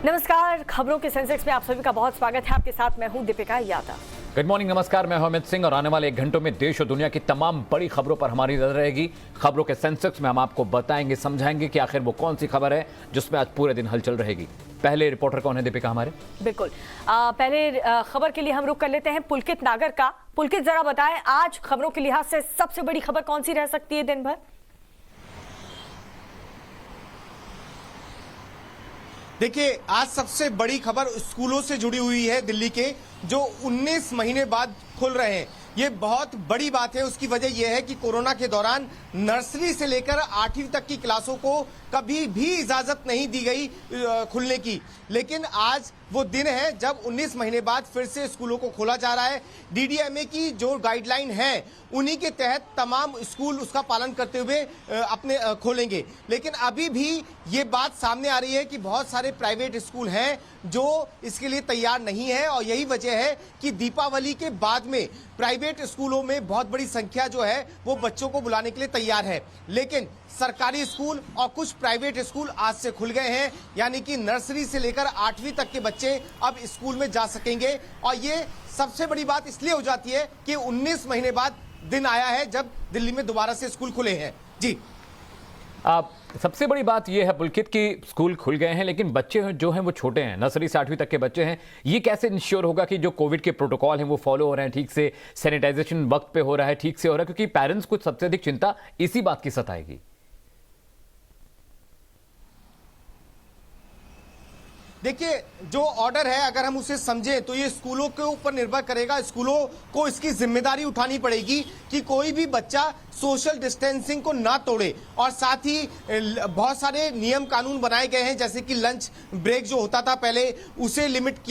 नमस्कार, खबरों के सेंसेक्स में आप सभी का बहुत स्वागत है। आपके साथ मैं हूं दीपिका यादव। गुड मॉर्निंग, नमस्कार। मैं हूं अमित सिंह और आने वाले 1 घंटों में देश और दुनिया की तमाम बड़ी खबरों पर हमारी नजर रहेगी। खबरों के सेंसेक्स में हम आपको बताएंगे, समझाएंगे कि आखिर वो कौन सी खबर है जिसमें आज पूरे दिन हलचल रहेगी। पहले रिपोर्टर कौन है दीपिका हमारे? बिल्कुल, पहले खबर के लिए हम रुख कर लेते हैं पुलकित नागर का। पुलकित, जरा बताएं आज खबरों के लिहाज से सबसे बड़ी खबर कौन सी रह सकती है दिन भर? देखिए, आज सबसे बड़ी खबर स्कूलों से जुड़ी हुई है। दिल्ली के जो 19 महीने बाद खुल रहे हैं, ये बहुत बड़ी बात है। उसकी वजह यह है कि कोरोना के दौरान नर्सरी से लेकर 8वीं तक की क्लासों को कभी भी इजाजत नहीं दी गई खुलने की, लेकिन आज वो दिन है जब 19 महीने बाद फिर से स्कूलों को खोला जा रहा है। डीडीएमए की जो गाइडलाइन है, उन्हीं के तहत तमाम स्कूल उसका पालन करते हुए अपने खोलेंगे। लेकिन अभी भी ये बात सामने आ रही है कि बहुत सारे प्राइवेट स्कूल हैं जो इसके लिए तैयार नहीं है, और यही वजह है कि दीपावली के बाद में प्राइवेट स्कूलों में बहुत बड़ी संख्या जो है वो बच्चों को बुलाने के लिए तैयार है। लेकिन सरकारी स्कूल और कुछ प्राइवेट स्कूल आज से खुल गए हैं, यानी कि नर्सरी से लेकर 8वीं तक के बच्चे अब स्कूल में जा सकेंगे। और ये सबसे बड़ी बात इसलिए हो जाती है कि 19 महीने बाद दिन आया है जब दिल्ली में दोबारा से स्कूल खुले हैं। जी, सबसे बड़ी बात यह है पुलकित कि स्कूल खुल गए हैं, लेकिन बच्चे जो हैं वो छोटे हैं, नर्सरी से 8वीं तक के बच्चे हैं। ये कैसे इंश्योर होगा कि जो कोविड के प्रोटोकॉल हैं वो फॉलो हो रहे हैं ठीक से, सैनिटाइजेशन वक्त पे हो रहा है, ठीक से हो रहा है? क्योंकि पेरेंट्स को सबसे अधिक चिंता इसी बात की सताएगी। देखिए, जो ऑर्डर है अगर हम उसे समझें तो ये स्कूलों के ऊपर निर्भर करेगा। स्कूलों को इसकी जिम्मेदारी उठानी पड़ेगी कि कोई भी बच्चा सोशल डिस्टेंसिंग को ना तोड़े, और साथ ही बहुत सारे नियम कानून बनाए गए हैं, जैसे कि लंच ब्रेक जो होता था पहले, उसे लिमिटेड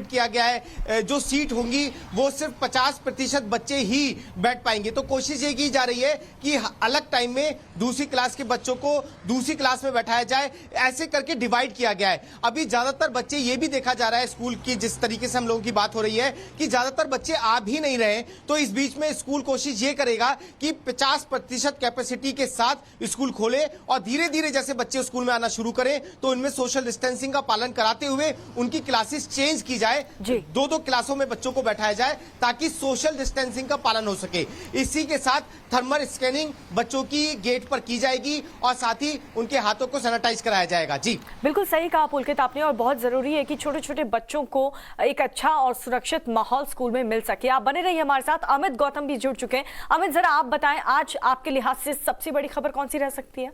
किया गया है। जो सीट होंगी वो सिर्फ 50% बच्चे ही बैठ पाएंगे। तो कोशिश ये की जा रही है कि अलग टाइम में दूसरी क्लास के बच्चों को दूसरी क्लास में बैठाया जाए, ऐसे करके डिवाइड किया गया है। अभी ज्यादातर बच्चे, ये भी देखा जा रहा है स्कूल की जिस तरीके से हम लोगों की बात हो रही है कि ज्यादातर बच्चे आ भी नहीं रहे। तो इस बीच में स्कूल कोशिश ये करेगा कि 50% कैपेसिटी के साथ स्कूल खोले, और धीरे धीरे जैसे बच्चे स्कूल में आना शुरू करें तो इनमें सोशल डिस्टेंसिंग का पालन कराते हुए उनकी क्लासेस चेंज की जाए, 2-2 क्लासों में बच्चों को बैठाया जाए ताकि सोशल डिस्टेंसिंग का पालन हो सके। इसी के साथ थर्मल स्कैनिंग बच्चों की गेट पर की जाएगी, और साथ ही उनके हाथों को सैनिटाइज कराया जाएगा। जी, बिल्कुल सही कहा पुलकित आपने, और बहुत जरूरी है कि छोटे छोटे बच्चों को एक अच्छा और सुरक्षित माहौल स्कूल में मिल सके। आप बने रहिए हमारे साथ। अमित गौतम भी जुड़ चुके हैं। अमित, जरा आप बताएं आज आपके लिहाज से सबसे बड़ी खबर कौन सी रह सकती है?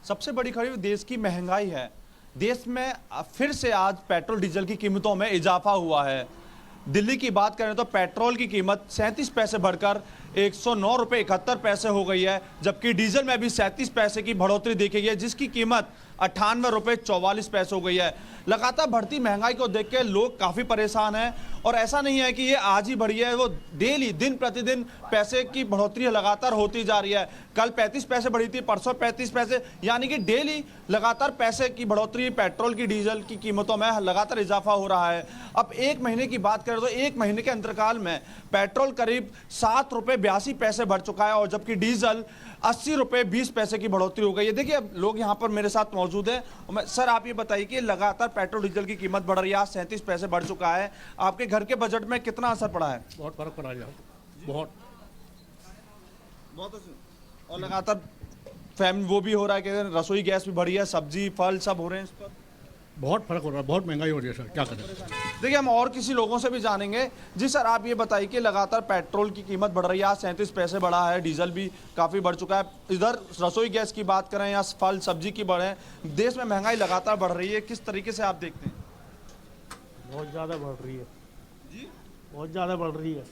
सबसे बड़ी खबर देश की महंगाई है। देश में फिर से आज पेट्रोल डीजल की कीमतों में इजाफा हुआ है। दिल्ली की बात करें तो पेट्रोल की कीमत 37 पैसे बढ़कर 109 रुपये 71 पैसे हो गई है, जबकि डीजल में भी 37 पैसे की बढ़ोतरी देखी गई है, जिसकी कीमत 98 रुपये 44 पैसे हो गई है। लगातार बढ़ती महंगाई को देख के लोग काफ़ी परेशान हैं, और ऐसा नहीं है कि ये आज ही बढ़ी है, वो डेली दिन प्रतिदिन पैसे की बढ़ोतरी लगातार होती जा रही है। कल 35 पैसे बढ़ी थी, परसों 35 पैसे, यानी कि डेली लगातार पैसे की बढ़ोतरी पेट्रोल की डीजल की कीमतों में लगातार इजाफा हो रहा है। अब 1 महीने की बात करें तो 1 महीने के अंतराल में पेट्रोल करीब 7 रुपये 82 पैसे बढ़ चुका है, और जबकि डीजल 80 रुपये 20 पैसे की बढ़ोतरी हो गई है। देखिए, लोग यहाँ पर मेरे साथ मौजूद हैं। सर, आप ये बताइए कि लगातार पेट्रोल डीजल की कीमत बढ़ रही है, आज 37 पैसे बढ़ चुका है, आपके घर के बजट में कितना असर पड़ा है? बहुत फर्क पड़ा है, बहुत। और लगातार वो भी हो रहा है कि रसोई गैस भी बढ़ी है, सब्जी फल सब हो रहे हैं इस पर। बहुत फर्क हो रहा है, बहुत महंगाई हो रही है सर, क्या करें। देखिए, हम और किसी लोगों से भी जानेंगे। जी सर, आप ये बताइए कि लगातार पेट्रोल की कीमत बढ़ रही है, आज 37 पैसे बढ़ा है, डीजल भी काफ़ी बढ़ चुका है। इधर रसोई गैस की बात करें या फल सब्जी की बढ़े, देश में महंगाई लगातार बढ़ रही है, किस तरीके से आप देखते हैं? बहुत ज़्यादा बढ़ रही है जी, बहुत ज़्यादा बढ़ रही है।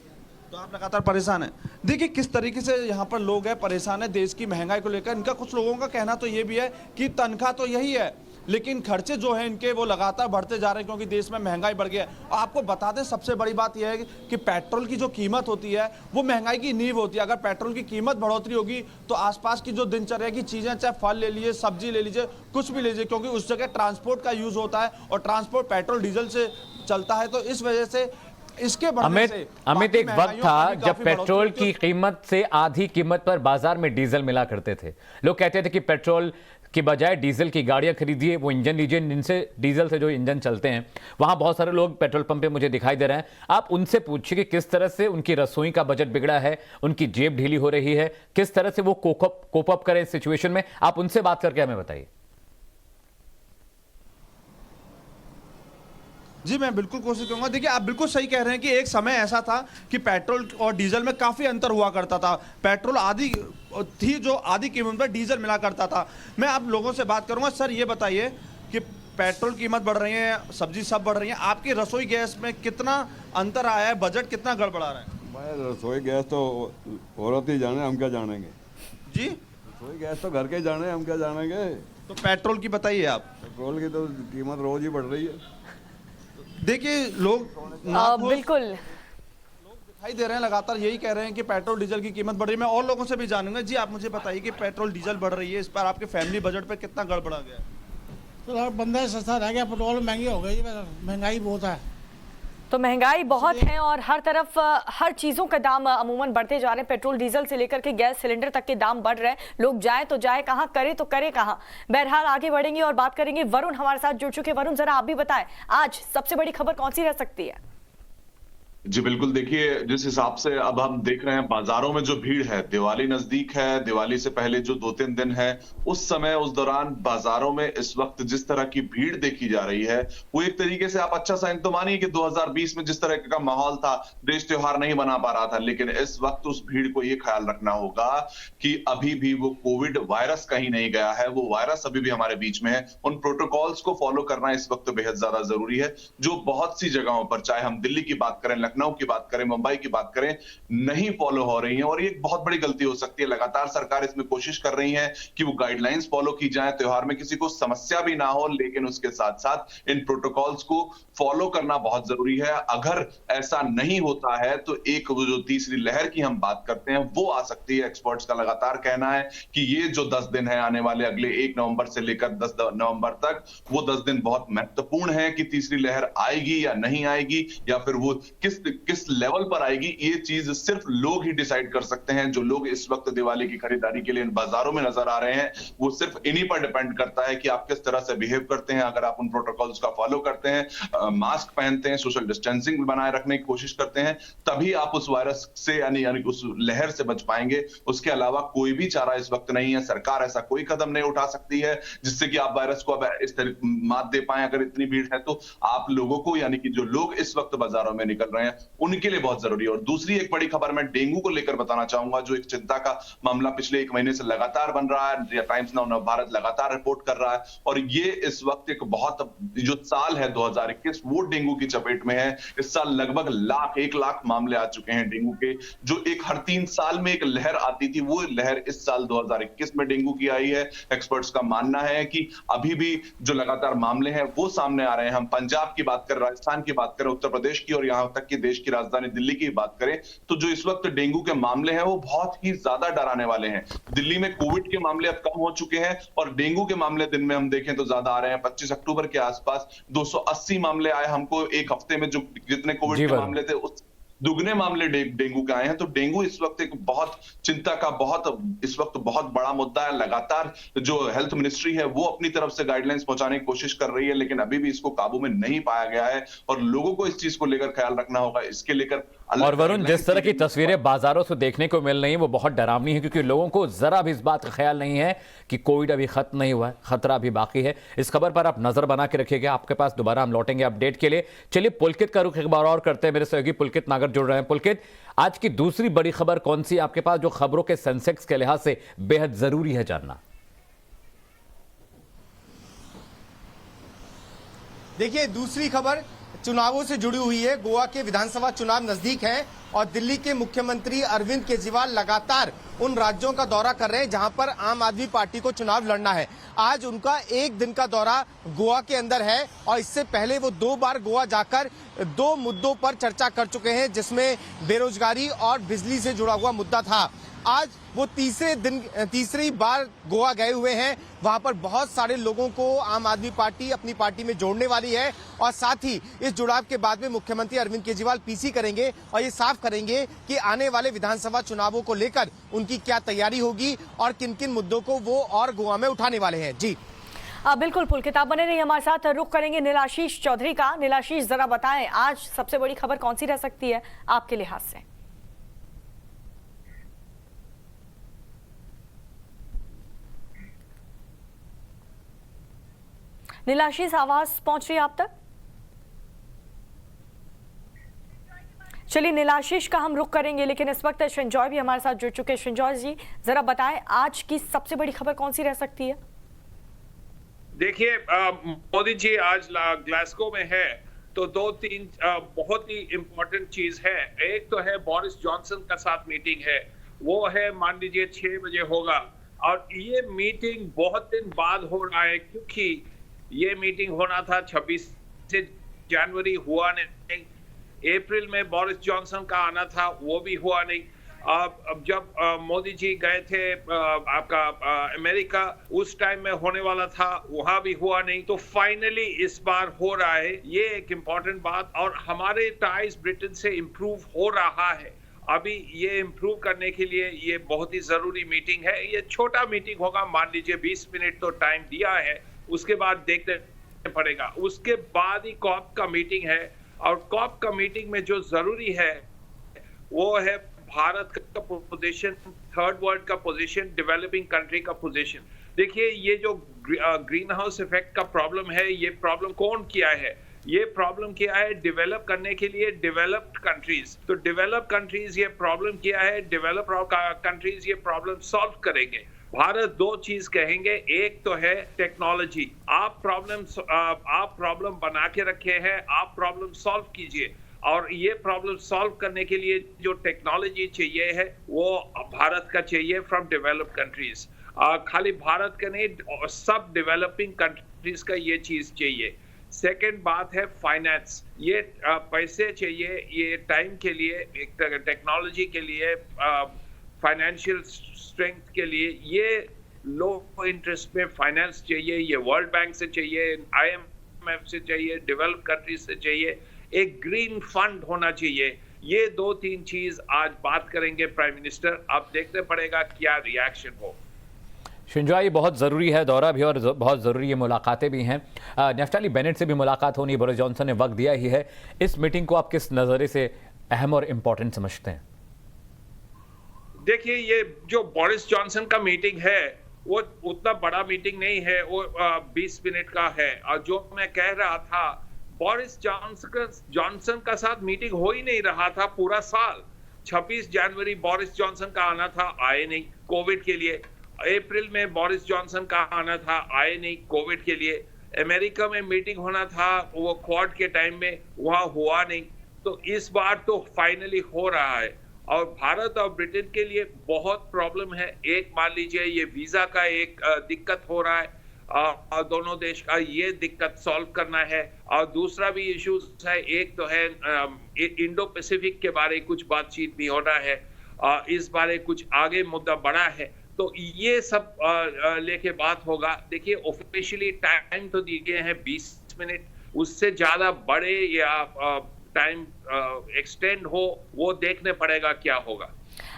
तो आप लगातार परेशान हैं। देखिए, किस तरीके से यहाँ पर लोग हैं परेशान है देश की महंगाई को लेकर। इनका कुछ लोगों का कहना तो ये भी है कि तनख्वाह तो यही है, लेकिन खर्चे जो हैं इनके वो लगातार बढ़ते जा रहे हैं, क्योंकि देश में महंगाई बढ़ गई है। और आपको बता दें, सबसे बड़ी बात यह है कि पेट्रोल की जो कीमत होती है वो महंगाई की नींव होती है। अगर पेट्रोल की कीमत बढ़ोतरी होगी तो आसपास की जो दिनचर्या की चीज़ें, चाहे फल ले लीजिए, सब्जी ले लीजिए, कुछ भी लीजिए, क्योंकि उस जगह ट्रांसपोर्ट का यूज़ होता है, और ट्रांसपोर्ट पेट्रोल डीजल से चलता है। तो इस वजह से इसके बढ़ने से अमित बाकी एक वक्त महंगाइयों था का भी जब काफी बढ़ोतरी पेट्रोल होती है। की कीमत से आधी कीमत पर बाजार में डीजल मिला करते थे। लोग कहते थे कि पेट्रोल की बजाय डीजल की गाड़ियां खरीदिए, वो इंजन लीजिए जिनसे डीजल से जो इंजन चलते हैं। वहां बहुत सारे लोग पेट्रोल पंप पे मुझे दिखाई दे रहे हैं। आप उनसे पूछिए कि किस तरह से उनकी रसोई का बजट बिगड़ा है, उनकी जेब ढीली हो रही है, किस तरह से वो कोप अप करें इस सिचुएशन में। आप उनसे बात करके हमें बताइए। जी मैं बिल्कुल कोशिश करूंगा। देखिए आप बिल्कुल सही कह रहे हैं कि एक समय ऐसा था कि पेट्रोल और डीजल में काफी अंतर हुआ करता था। पेट्रोल आधी थी जो आधी कीमत पर डीजल मिला करता था। मैं आप लोगों से बात करूंगा। सर ये बताइए कि पेट्रोल कीमत बढ़ रही है, सब्जी सब बढ़ रही है, आपकी रसोई गैस में कितना अंतर आया है, बजट कितना गड़बड़ा रहा है? भाई रसोई गैस तो औरत ही जाने, हम क्या जानेंगे। जी रसोई गैस तो घर के जाने, हम क्या जानेंगे। तो पेट्रोल की बताइए आप। पेट्रोल की तो कीमत रोज ही बढ़ रही है। देखिए लोग बिल्कुल दिखाई दे रहे हैं, लगातार यही कह रहे हैं कि पेट्रोल डीजल की कीमत बढ़ रही है। मैं और लोगों से भी जानूंगा। जी आप मुझे बताइए कि पेट्रोल डीजल बढ़ रही है, इस पर आपके फैमिली बजट पे कितना गड़बड़ा गया है? तो हर बंदा सस्ता रह गया, पेट्रोल महंगी हो गई, महंगाई बहुत है। तो महंगाई बहुत है और हर तरफ हर चीज़ों का दाम अमूमन बढ़ते जा रहे हैं। पेट्रोल डीजल से लेकर के गैस सिलेंडर तक के दाम बढ़ रहे हैं। लोग जाए तो जाए कहाँ, करे तो करे कहाँ। बहरहाल आगे बढ़ेंगे और बात करेंगे। वरुण हमारे साथ जुड़ चुके। वरुण जरा आप भी बताएं, आज सबसे बड़ी खबर कौन सी रह सकती है? जी बिल्कुल, देखिए जिस हिसाब से अब हम देख रहे हैं बाजारों में जो भीड़ है, दिवाली नजदीक है, दिवाली से पहले जो 2-3 दिन है, उस समय उस दौरान बाजारों में इस वक्त जिस तरह की भीड़ देखी जा रही है, वो एक तरीके से आप अच्छा साइन तो मानिए कि 2020 में जिस तरह का माहौल था, देश त्योहार नहीं मना पा रहा था, लेकिन इस वक्त उस भीड़ को ये ख्याल रखना होगा कि अभी भी वो कोविड वायरस कहीं नहीं गया है, वो वायरस अभी भी हमारे बीच में है। उन प्रोटोकॉल्स को फॉलो करना इस वक्त बेहद ज्यादा जरूरी है, जो बहुत सी जगहों पर, चाहे हम दिल्ली की बात करें, लखनऊ की बात करें, मुंबई की बात करें, नहीं फॉलो हो रही हैं। और ये एक बहुत बड़ी गलती हो सकती है। लगातार सरकार इसमें कोशिश कर रही है कि वो गाइडलाइंस फॉलो की जाए, त्योहार में किसी को समस्या भी ना हो, लेकिन उसके साथ साथ इन प्रोटोकॉल्स को फॉलो करना बहुत जरूरी है। अगर ऐसा नहीं होता है तो एक वो जो तीसरी लहर की हम बात करते हैं वो आ सकती है। एक्सपर्ट्स का लगातार कहना है कि ये जो 10 दिन है आने वाले अगले 1 नवंबर से लेकर 10 नवंबर तक, वो 10 दिन बहुत महत्वपूर्ण है कि तीसरी लहर आएगी या नहीं आएगी, या फिर वो किस लेवल पर आएगी। ये चीज सिर्फ लोग ही डिसाइड कर सकते हैं। जो लोग इस वक्त दिवाली की खरीदारी के लिए इन बाजारों में नजर आ रहे हैं, वो सिर्फ इन्हीं पर डिपेंड करता है कि आप किस तरह से बिहेव करते हैं। अगर आप उन प्रोटोकॉल्स का फॉलो करते हैं, मास्क पहनते हैं, सोशल डिस्टेंसिंग बनाए रखने की कोशिश करते हैं, तभी आप उस वायरस से यानी उस लहर से बच पाएंगे। उसके अलावा कोई भी चारा इस वक्त नहीं है। सरकार ऐसा कोई कदम नहीं उठा सकती है जिससे कि आप वायरस को अब इस तरह मात दे पाए। अगर इतनी भीड़ है तो आप लोगों को, यानी कि जो लोग इस वक्त बाजारों में निकल रहे हैं, उनके लिए बहुत जरूरी है। और दूसरी एक बड़ी खबर मैं डेंगू को लेकर बताना चाहूंगा, जो एक चिंता का मामला पिछले 1 महीने से लगातार बन रहा है। टाइम्स नाउ नवभारत लगातार रिपोर्ट कर रहा है, और ये इस वक्त एक बहुत जो साल है 2021 वो डेंगू की चपेट में है। इस साल लगभग 1 लाख मामले आ चुके हैं डेंगू के। जो एक हर 3 साल में एक लहर आती थी, वो लहर इस साल 2021 में डेंगू की आई है। एक्सपर्ट्स का मानना है कि अभी भी जो लगातार मामले हैं वो सामने आ रहे हैं। हम पंजाब की बात करें, राजस्थान की बात करें, उत्तर प्रदेश की, और यहां तक कि देश की राजधानी दिल्ली की बात करें, तो जो इस वक्त डेंगू के मामले हैं वो बहुत ही ज्यादा डराने वाले हैं। दिल्ली में कोविड के मामले अब कम हो चुके हैं और डेंगू के मामले दिन में हम देखें तो ज्यादा आ रहे हैं। 25 अक्टूबर के आसपास 280 मामले आए हमको एक हफ्ते में। जो जितने कोविड के मामले थे उस दुगने मामले डेंगू के आए हैं। तो डेंगू इस वक्त एक बहुत चिंता का इस वक्त बहुत बड़ा मुद्दा है। लगातार जो हेल्थ मिनिस्ट्री है वो अपनी तरफ से गाइडलाइंस पहुंचाने की कोशिश कर रही है, लेकिन अभी भी इसको काबू में नहीं पाया गया है और लोगों को इस चीज को लेकर ख्याल रखना होगा। इसके लेकर और वरुण, जिस तरह की तस्वीरें बाजारों से देखने को मिल रही हैं वो बहुत डरावनी है, क्योंकि लोगों को जरा भी इस बात का ख्याल नहीं है कि कोविड अभी खत्म नहीं हुआ है, खतरा अभी बाकी है। इस खबर पर आप नजर बना के रखिएगा। आपके पास दोबारा हम लौटेंगे अपडेट के लिए। चलिए पुलकित का रुख एक बार और करते हैं। मेरे सहयोगी पुलकित नागर जुड़ रहे हैं। पुलकित, आज की दूसरी बड़ी खबर कौन सी आपके पास, जो खबरों के सेंसेक्स के लिहाज से बेहद जरूरी है जानना? देखिए दूसरी खबर चुनावों से जुड़ी हुई है। गोवा के विधानसभा चुनाव नजदीक हैं और दिल्ली के मुख्यमंत्री अरविंद केजरीवाल लगातार उन राज्यों का दौरा कर रहे हैं जहां पर आम आदमी पार्टी को चुनाव लड़ना है। आज उनका 1 दिन का दौरा गोवा के अंदर है और इससे पहले वो 2 बार गोवा जाकर 2 मुद्दों पर चर्चा कर चुके हैं, जिसमें बेरोजगारी और बिजली से जुड़ा हुआ मुद्दा था। आज वो तीसरी बार गोवा गए हुए हैं। वहां पर बहुत सारे लोगों को आम आदमी पार्टी अपनी पार्टी में जोड़ने वाली है और साथ ही इस जुड़ाव के बाद में मुख्यमंत्री अरविंद केजरीवाल पीसी करेंगे और ये साफ करेंगे कि आने वाले विधानसभा चुनावों को लेकर उनकी क्या तैयारी होगी और किन किन मुद्दों को वो और गोवा में उठाने वाले हैं। जी बिल्कुल पुलकित, आप बने रहिए हमारे साथ। रुख करेंगे नीलाशीष चौधरी का। नीलाशीष, जरा बताएं आज सबसे बड़ी खबर कौन सी रह सकती है आपके लिहाज से? नीलाशीष, आवाज पहुंच रही है आप तक? चलिए नीलाशीष का हम रुख करेंगे, लेकिन इस वक्त संजॉय भी हमारे साथ जुड़ चुके हैं। संजॉय जी, जरा बताएं आज की सबसे बड़ी खबर कौन सी रह सकती है? देखिए, मोदी जी आज ग्लासगो में है, तो दो तीन बहुत ही इम्पोर्टेंट चीज है। एक तो है बोरिस जॉनसन का साथ मीटिंग है, वो है मान लीजिए 6 बजे होगा, और ये मीटिंग बहुत दिन बाद हो रहा है क्योंकि ये मीटिंग होना था 26 जनवरी, हुआ नहीं। अप्रैल में बोरिस जॉनसन का आना था, वो भी हुआ नहीं। अब जब मोदी जी गए थे आपका अमेरिका, उस टाइम में होने वाला था, वहां भी हुआ नहीं। तो फाइनली इस बार हो रहा है, ये एक इम्पॉर्टेंट बात। और हमारे टाइज ब्रिटेन से इम्प्रूव हो रहा है। अभी ये इम्प्रूव करने के लिए ये बहुत ही जरूरी मीटिंग है। ये छोटा मीटिंग होगा, मान लीजिए 20 मिनट तो टाइम दिया है, उसके बाद देखने पड़ेगा। उसके बाद ही कॉप का मीटिंग है, और कॉप का मीटिंग में जो जरूरी है वो है भारत का पोजीशन, थर्ड वर्ल्ड का पोजीशन, डेवलपिंग कंट्री का पोजीशन। देखिए, ये जो ग्रीन हाउस इफेक्ट का प्रॉब्लम है, ये प्रॉब्लम कौन किया है? ये प्रॉब्लम किया है डेवलप करने के लिए डेवलप्ड कंट्रीज। तो डेवलप कंट्रीज ये प्रॉब्लम किया है, डेवलप कंट्रीज ये प्रॉब्लम सॉल्व करेंगे। भारत दो चीज कहेंगे, एक तो है टेक्नोलॉजी। आप प्रॉब्लम बना के रखे हैं, आप प्रॉब्लम सॉल्व कीजिए। और ये प्रॉब्लम सॉल्व करने के लिए जो टेक्नोलॉजी चाहिए है वो भारत का चाहिए फ्रॉम डेवलप्ड कंट्रीज। खाली भारत का नहीं, सब डेवलपिंग कंट्रीज का ये चीज चाहिए। सेकंड बात है फाइनेंस। ये पैसे चाहिए, ये टाइम के लिए, टेक्नोलॉजी के लिए, फाइनेंशियल स्ट्रेंथ के लिए। ये लो इंटरेस्ट में फाइनेंस चाहिए, ये वर्ल्ड बैंक से चाहिए, IMF से चाहिए, डेवलप कंट्रीज से चाहिए। एक ग्रीन फंड होना चाहिए। ये 2-3 चीज आज बात करेंगे प्राइम मिनिस्टर। अब देखने पड़ेगा क्या रिएक्शन हो। संजॉय, बहुत ज़रूरी है दौरा भी और बहुत ज़रूरी है मुलाकातें भी हैं। नेफ्ताली बेनेट से भी मुलाकात होनी, बोरिस जॉनसन ने वक्त दिया ही है। इस मीटिंग को आप किस नज़रिए से अहम और इम्पोर्टेंट समझते हैं? देखिए, ये जो बोरिस जॉनसन का मीटिंग है वो उतना बड़ा मीटिंग नहीं है, वो 20 मिनट का है। और जो मैं कह रहा था, बोरिस जॉनसन का साथ मीटिंग हो ही नहीं रहा था पूरा साल। 26 जनवरी बोरिस जॉनसन का आना था, आए नहीं कोविड के लिए। अप्रैल में बोरिस जॉनसन का आना था, आए नहीं कोविड के लिए। अमेरिका में मीटिंग होना था, वो क्वाड के टाइम में, वहां हुआ नहीं। तो इस बार तो फाइनली हो रहा है। और भारत और ब्रिटेन के लिए बहुत प्रॉब्लम है। एक मान लीजिए ये वीजा का एक दिक्कत हो रहा है, और दोनों देश का ये दिक्कत सॉल्व करना है। और दूसरा भी इश्यूज है, एक तो है इंडो पैसिफिक के बारे कुछ बातचीत भी होना है, इस बारे कुछ आगे मुद्दा बड़ा है। तो ये सब लेके बात होगा। देखिए, ऑफिशियली टाइम तो दिए हैं 20 मिनट, उससे ज्यादा बड़े या टाइम एक्सटेंड हो, वो देखने पड़ेगा क्या होगा।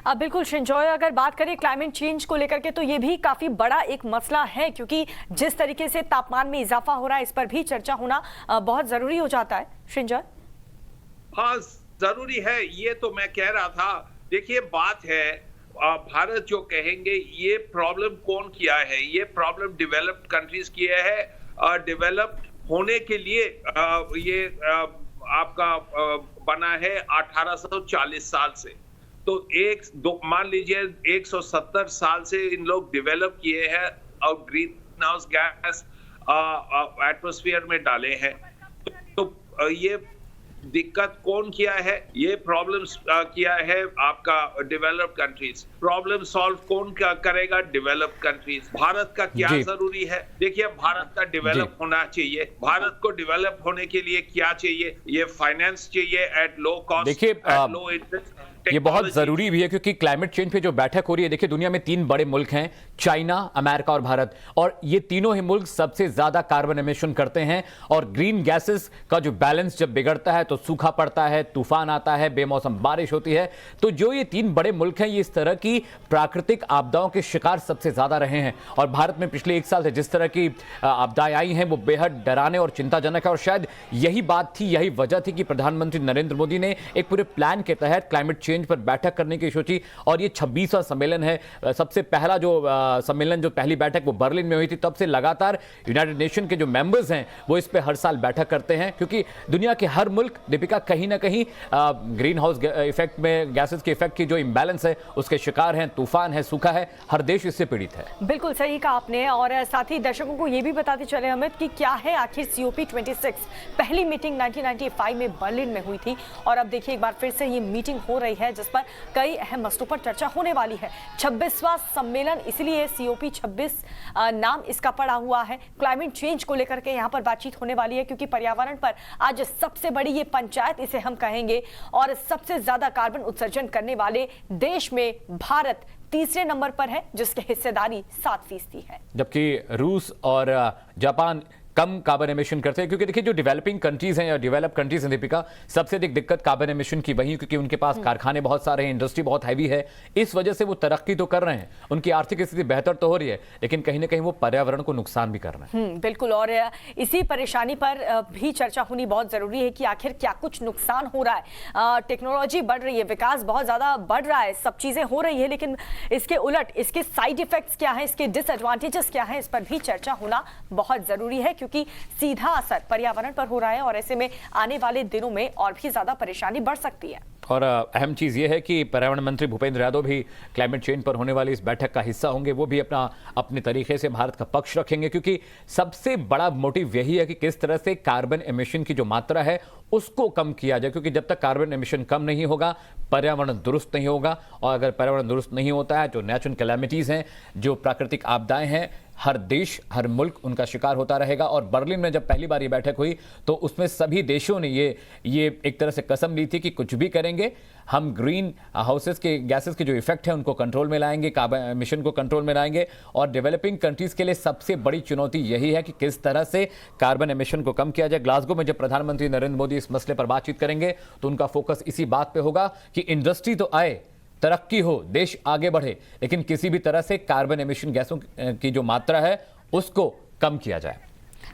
अब बिल्कुल संजॉय, अगर बात करें क्लाइमेट चेंज को लेकर के, तो ये भी काफी बड़ा एक मसला है, क्योंकि जिस तरीके से तापमान में इजाफा हो रहा है, इस पर भी चर्चा होना बहुत जरूरी हो जाता है। संजॉय, हाँ, जरूरी है, ये तो मैं कह रहा था। देखिए, बात है भारत जो कहेंगे ये प्रॉब्लम कौन किया है? ये प्रॉब्लम डेवलप्ड कंट्रीज किया है। डेवलप्ड होने के लिए ये आपका बना है 1840 साल से। तो मान लीजिए 170 साल से इन लोग डेवलप किए हैं और ग्रीन हाउस गैस एटमॉस्फेयर में डाले हैं। तो ये दिक्कत कौन किया है? ये प्रॉब्लम्स किया है आपका डेवलप कंट्रीज। प्रॉब्लम सॉल्व कौन करेगा? Develop countries. भारत का क्या जरूरी है? देखिए, भारत का डेवलप होना चाहिए। भारत को डेवलप होने के लिए क्या चाहिए? ये फाइनेंस चाहिए at low cost, at low interest. ये बहुत जरूरी भी है क्योंकि क्लाइमेट चेंज पे जो बैठक हो रही है, देखिए दुनिया में 3 बड़े मुल्क हैं, चाइना, अमेरिका और भारत, और ये तीनों ही मुल्क सबसे ज्यादा कार्बन एमिशन करते हैं। और ग्रीन गैसेस का जो बैलेंस जब बिगड़ता है तो सूखा पड़ता है, तूफान आता है, बेमौसम बारिश होती है। तो जो ये 3 बड़े मुल्क हैं, ये इस तरह की प्राकृतिक आपदाओं के शिकार सबसे ज्यादा रहे हैं। और भारत में पिछले 1 साल से जिस तरह की आपदाएं आई हैं वो बेहद डराने और चिंताजनक है। और शायद यही बात थी, यही वजह थी कि प्रधानमंत्री नरेंद्र मोदी ने एक पूरे प्लान के तहत क्लाइमेट चेंज पर बैठक करने की सोची। और ये 26वां सम्मेलन है। सबसे पहला जो सम्मेलन, जो पहली बैठक वो बर्लिन में हुई थी, तब से लगातार यूनाइटेड नेशन के जो मेंबर्स हैं वो इस पे हर साल बैठक करते हैं, क्योंकि दुनिया के हर मुल्क, दीपिका, कहीं ना कहीं ग्रीन हाउस इफेक्ट में गैसेस के इफेक्ट की जो इंबैलेंस है उसके शिकार हैं। तूफान है, सूखा है, हर देश इससे पीड़ित है। बिल्कुल सही कहा आपने। और साथ ही दर्शकों को ये भी बताते चले अमित कि क्या है आखिर COP26। पहली मीटिंग 1995 में बर्लिन में हुई थी और अब देखिए एक बार फिर से ये मीटिंग हो रही है जिस पर कई अहम मसलों पर चर्चा होने वाली है। 26वां सम्मेलन, इसलिए COP26 नाम इसका पड़ा हुआ है। क्लाइमेट चेंज को लेकर के यहाँ पर बातचीत होने वाली है, क्योंकि पर्यावरण पर आज सबसे बड़ी ये पंचायत इसे हम कहेंगे। और सबसे ज्यादा कार्बन उत्सर्जन करने वाले देश में भारत तीसरे नंबर पर है, जिसकी हिस्सेदारी 7% है, जबकि रूस और जापान कम कार्बन एमिशन करते हैं। क्योंकि देखिए जो डेवलपिंग कंट्रीज हैं या डेवलप कंट्रीज हैं दीपिका, सबसे अधिक दिक्कत कार्बन एमिशन की वही, क्योंकि उनके पास कारखाने बहुत सारे हैं, इंडस्ट्री बहुत हैवी है। इस वजह से वो तरक्की तो कर रहे हैं, उनकी आर्थिक स्थिति बेहतर तो हो रही है, लेकिन कहीं ना कहीं वो पर्यावरण को नुकसान भी कर रहे हैं। बिल्कुल। और इसी परेशानी पर भी चर्चा होनी बहुत जरूरी है कि आखिर क्या कुछ नुकसान हो रहा है। टेक्नोलॉजी बढ़ रही है, विकास बहुत ज्यादा बढ़ रहा है, सब चीजें हो रही है, लेकिन इसके उलट इसके साइड इफेक्ट्स क्या है, इसके डिसएडवांटेजेस क्या है, इस पर भी चर्चा होना बहुत जरूरी है, क्योंकि सीधा असर पर्यावरण पर हो रहा है और ऐसे में आने वाले दिनों में और भी ज्यादा परेशानी बढ़ सकती है। और अहम चीज़ ये है कि पर्यावरण मंत्री भूपेंद्र यादव भी क्लाइमेट चेंज पर होने वाली इस बैठक का हिस्सा होंगे। वो भी अपने तरीके से भारत का पक्ष रखेंगे, क्योंकि सबसे बड़ा मोटिव यही है कि किस तरह से कार्बन एमिशन की जो मात्रा है उसको कम किया जाए। क्योंकि जब तक कार्बन एमिशन कम नहीं होगा, पर्यावरण दुरुस्त नहीं होगा। और अगर पर्यावरण दुरुस्त नहीं होता है, जो नेचुरल कैलेमिटीज़ हैं, जो प्राकृतिक आपदाएं हैं, हर देश, हर मुल्क उनका शिकार होता रहेगा। और बर्लिन में जब पहली बार ये बैठक हुई तो उसमें सभी देशों ने ये एक तरह से कसम ली थी कि कुछ भी करेंगे, हम ग्रीन हाउसेस के गैसेस के जो इफेक्ट है उनको कंट्रोल में लाएंगे, कार्बन एमिशन को कंट्रोल में लाएंगे। और डेवलपिंग कंट्रीज के लिए सबसे बड़ी चुनौती यही है कि किस तरह से कार्बन एमिशन को कम किया जाए। ग्लासगो में जब प्रधानमंत्री नरेंद्र मोदी इस मसले पर बातचीत करेंगे तो उनका फोकस इसी बात पे होगा कि इंडस्ट्री तो आए, तरक्की हो, देश आगे बढ़े, लेकिन किसी भी तरह से कार्बन एमिशन गैसों की जो मात्रा है उसको कम किया जाए।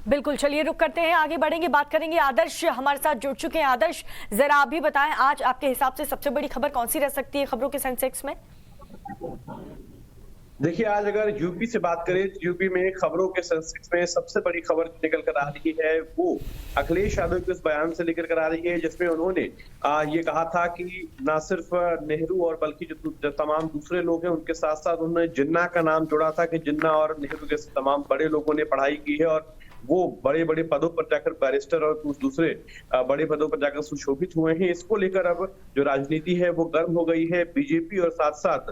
बिल्कुल, चलिए रुक करते हैं, आगे बढ़ेंगे, बात करेंगे। आदर्श हमारे साथ जुड़ चुके हैं। आदर्श, जरा आप भी बताएं, आज आपके हिसाब से सबसे बड़ी खबर कौन सी रह सकती है खबरों के सेंसेक्स में? देखिए, आज अगर यूपी से बात करें तो यूपी में खबरों के सेंसेक्स में सबसे बड़ी खबर निकल कर आ रही है वो अखिलेश यादव के उस बयान से लेकर कर आ रही है जिसमें उन्होंने ये कहा था कि ना सिर्फ नेहरू और बल्कि जो तमाम दूसरे लोग हैं उनके साथ साथ उन्होंने जिन्ना का नाम जोड़ा था कि जिन्ना और नेहरू के तमाम बड़े लोगों ने पढ़ाई की है और वो बड़े बड़े पदों पर जाकर बैरिस्टर और कुछ दूसरे बड़े पदों पर जाकर सुशोभित हुए हैं। इसको लेकर अब जो राजनीति है वो गर्म हो गई है। बीजेपी और साथ साथ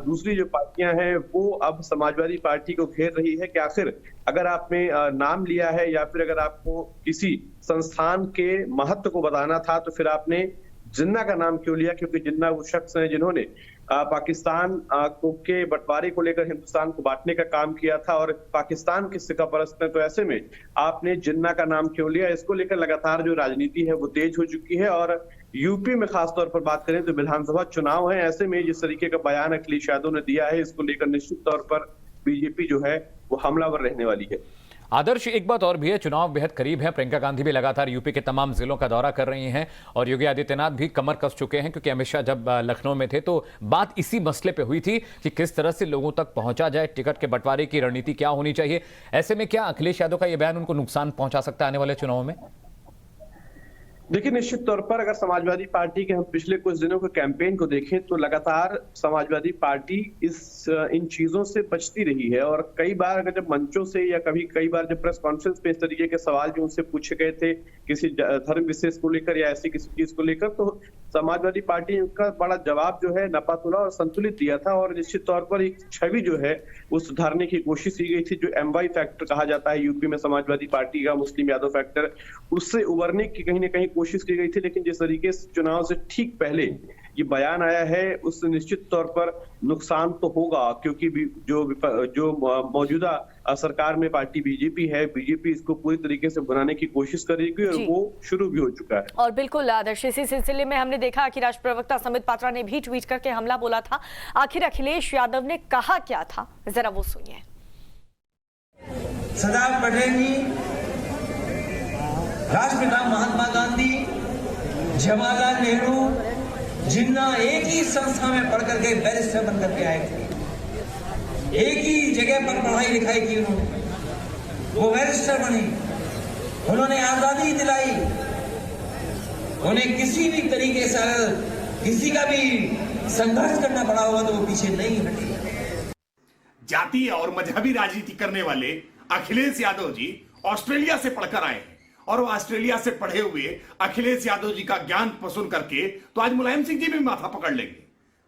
दूसरी जो पार्टियां हैं वो अब समाजवादी पार्टी को घेर रही है कि आखिर अगर आपने नाम लिया है या फिर अगर आपको किसी संस्थान के महत्व को बताना था तो फिर आपने जिन्ना का नाम क्यों लिया, क्योंकि जिन्ना वो शख्स हैं जिन्होंने पाकिस्तान के बंटवारे को लेकर हिंदुस्तान को बांटने का काम किया था और पाकिस्तान के सिक्का परस्त हैं। तो ऐसे में आपने जिन्ना का नाम क्यों लिया, इसको लेकर लगातार जो राजनीति है वो तेज हो चुकी है। और यूपी में खासतौर पर बात करें तो विधानसभा चुनाव है, ऐसे में जिस तरीके का बयान अखिलेश यादव ने दिया है इसको लेकर निश्चित तौर पर बीजेपी जो है वो हमलावर रहने वाली है। आदर्श, एक बात और भी है, चुनाव बेहद करीब है। प्रियंका गांधी भी लगातार यूपी के तमाम जिलों का दौरा कर रही हैं और योगी आदित्यनाथ भी कमर कस चुके हैं, क्योंकि अमित शाह जब लखनऊ में थे तो बात इसी मसले पे हुई थी कि किस तरह से लोगों तक पहुंचा जाए, टिकट के बंटवारे की रणनीति क्या होनी चाहिए। ऐसे में क्या अखिलेश यादव का यह बयान उनको नुकसान पहुंचा सकता है आने वाले चुनाव में? देखिए, निश्चित तौर पर अगर समाजवादी पार्टी के हम पिछले कुछ दिनों के कैंपेन को देखें तो लगातार समाजवादी पार्टी इन चीजों से बचती रही है। और कई बार अगर जब मंचों से या कई बार जब प्रेस कॉन्फ्रेंस पे इस तरीके के सवाल जो उनसे पूछे गए थे किसी धर्म विशेष को लेकर या ऐसी किसी चीज को लेकर, तो समाजवादी पार्टी का बड़ा जवाब जो है नपातुला और संतुलित दिया था। और निश्चित तौर पर एक छवि जो है वो सुधारने की कोशिश की गई थी, जो MY फैक्टर कहा जाता है यूपी में समाजवादी पार्टी का, मुस्लिम यादव फैक्टर, उससे उबरने की कहीं ना कहीं कोशिश की गई थी। लेकिन जिस तरीके से चुनाव से ठीक पहले ये बयान आया है उससे निश्चित तौर पर नुकसान तो होगा, क्योंकि जो मौजूदा सरकार में पार्टी बीजेपी है, बीजेपी इसको पूरी तरीके से बनाने की कोशिश करेगी और वो शुरू भी हो चुका है। और बिल्कुल आदर्श, इसी सिलसिले में हमने देखा कि राष्ट्रीय प्रवक्ता संबित पात्रा ने भी ट्वीट करके हमला बोला था। आखिर अखिलेश यादव ने कहा क्या था, जरा वो सुनिए। सरदार पटेल, राष्ट्रपिता महात्मा गांधी, जवाहरलाल नेहरू, जिन्ना एक ही संस्था में पढ़ करके बैरिस्टर बन करके आए थे, एक ही जगह पर पढ़ाई लिखाई की उन्होंने, वो बैरिस्टर बने, उन्होंने आजादी दिलाई, उन्हें किसी भी तरीके से किसी का भी संघर्ष करना पड़ा होगा तो वो पीछे नहीं हटे। जातीय और मजहबी राजनीति करने वाले अखिलेश यादव जी ऑस्ट्रेलिया से पढ़कर आए हैं और वो ऑस्ट्रेलिया से पढ़े हुए अखिलेश यादव जी का ज्ञान सुन करके तो आज मुलायम सिंह जी भी माथा पकड़ लेंगे।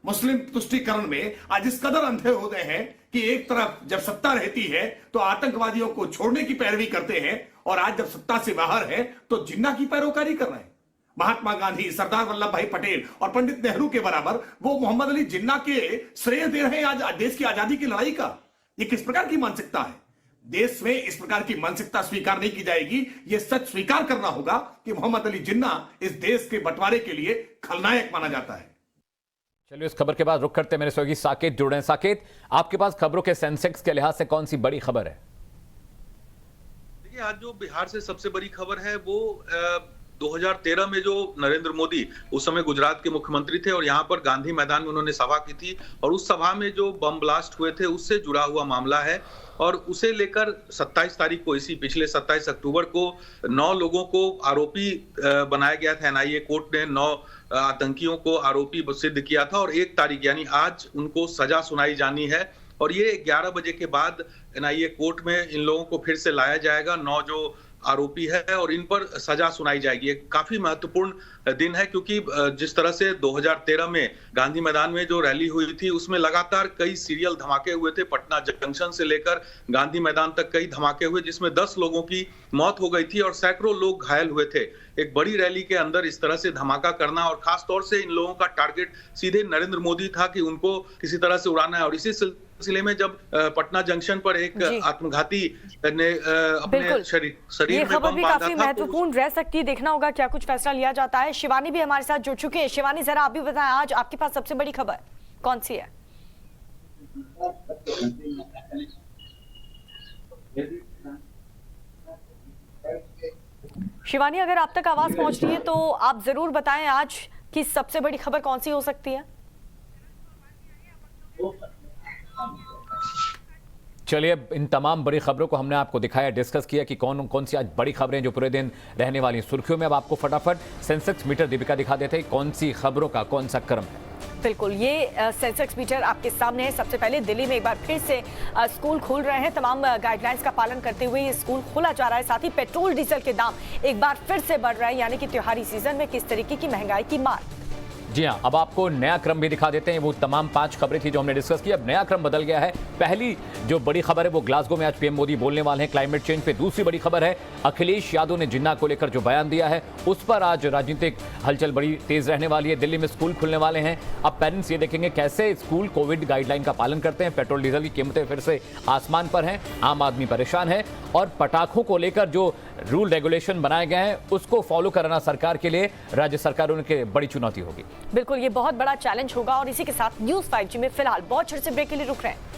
मुस्लिम तुष्टीकरण में आज इस कदर अंधे हो गए हैं कि एक तरफ जब सत्ता रहती है तो आतंकवादियों को छोड़ने की पैरवी करते हैं और आज जब सत्ता से बाहर है तो जिन्ना की पैरोकारी कर रहे हैं। महात्मा गांधी, सरदार वल्लभ भाई पटेल और पंडित नेहरू के बराबर वो मोहम्मद अली जिन्ना के श्रेय दे रहे हैं आज देश की आजादी की लड़ाई का। ये किस प्रकार की मानसिकता है? देश में इस प्रकार की मानसिकता स्वीकार नहीं की जाएगी। ये सच स्वीकार करना होगा कि मोहम्मद अली जिन्ना इस देश के बंटवारे के लिए खलनायक माना जाता है। चलिए, इस खबर के बाद रुक करते मेरे सहयोगी साकेत जुड़े हैं। साकेत, आपके पास खबरों के सेंसेक्स के लिहाज से कौन सी बड़ी खबर है? देखिए, आज जो बिहार से सबसे बड़ी खबर है वो 2013 में जो नरेंद्र मोदी उस समय गुजरात के मुख्यमंत्री थे और यहाँ पर गांधी मैदान में उन्होंने सभा की थी और उस सभा में जो बम ब्लास्ट हुए थे उससे जुड़ा हुआ मामला है और उसे लेकर 27 तारीख को, इसी पिछले 27 अक्टूबर को 9 लोगों को आरोपी बनाया गया था। एनआईए कोर्ट ने 9 आतंकियों को आरोपी सिद्ध किया था और 1 तारीख यानी आज उनको सजा सुनाई जानी है और ये 11 बजे के बाद एनआईए कोर्ट में इन लोगों को फिर से लाया जाएगा। 9 जो आरोपी है और इन पर सजा सुनाई जाएगी। एक काफी महत्वपूर्ण दिन है क्योंकि जिस तरह से 2013 में गांधी मैदान में जो रैली हुई थी उसमें लगातार कई सीरियल धमाके हुए थे। पटना जंक्शन से लेकर गांधी मैदान तक कई धमाके हुए जिसमें 10 लोगों की मौत हो गई थी और सैकड़ों लोग घायल हुए थे। एक बड़ी रैली के अंदर इस तरह से धमाका करना और खास तौर से इन लोगों का टारगेट सीधे नरेंद्र मोदी था कि उनको किसी तरह से उड़ाना है और इसी सिलसिले में जब पटना जंक्शन पर एक आत्मघाती ने अपने शरीर में बम बांधा था। काफी महत्वपूर्ण रह सकती है, देखना होगा क्या कुछ फैसला लिया जाता है। शिवानी भी हमारे साथ जुड़ चुके हैं। शिवानी, जरा आप भी बताएं, आज आपके पास सबसे बड़ी खबर कौन सी है? शिवानी, अगर आप तक आवाज पहुंच रही है तो आप जरूर बताएं आज की सबसे बड़ी खबर कौन सी हो सकती है? चलिए, इन तमाम बड़ी खबरों को हमने आपको दिखाया, डिस्कस किया कि कौन कौन सी आज बड़ी खबरें जो पूरे दिन रहने वाली हैं सुर्खियों में। अब आपको फटाफट सेंसेक्स मीटर दीपिका दिखा देते हैं कौन सी खबरों का कौन सा क्रम है। बिल्कुल, ये सेंसेक्स मीटर आपके सामने है। सबसे पहले दिल्ली में एक बार फिर से स्कूल खुल रहे हैं। तमाम गाइडलाइंस का पालन करते हुए ये स्कूल खोला जा रहा है। साथ ही पेट्रोल डीजल के दाम एक बार फिर से बढ़ रहे हैं, यानी कि त्योहारी सीजन में किस तरीके की महंगाई की मार। जी हाँ, अब आपको नया क्रम भी दिखा देते हैं। वो तमाम 5 खबरें थी जो हमने डिस्कस की, अब नया क्रम बदल गया है। पहली जो बड़ी खबर है वो ग्लासगो में आज पीएम मोदी बोलने वाले हैं क्लाइमेट चेंज पे। दूसरी बड़ी खबर है अखिलेश यादव ने जिन्ना को लेकर जो बयान दिया है उस पर आज राजनीतिक हलचल बड़ी तेज रहने वाली है। दिल्ली में स्कूल खुलने वाले हैं। अब पेरेंट्स ये देखेंगे कैसे स्कूल कोविड गाइडलाइन का पालन करते हैं। पेट्रोल डीजल की कीमतें फिर से आसमान पर हैं, आम आदमी परेशान है और पटाखों को लेकर जो रूल रेगुलेशन बनाए गए हैं उसको फॉलो कराना सरकार के लिए, राज्य सरकारों के बड़ी चुनौती होगी। बिल्कुल, ये बहुत बड़ा चैलेंज होगा। और इसी के साथ न्यूज़ 5G में फिलहाल बहुत छोटे से ब्रेक के लिए रुक रहे हैं।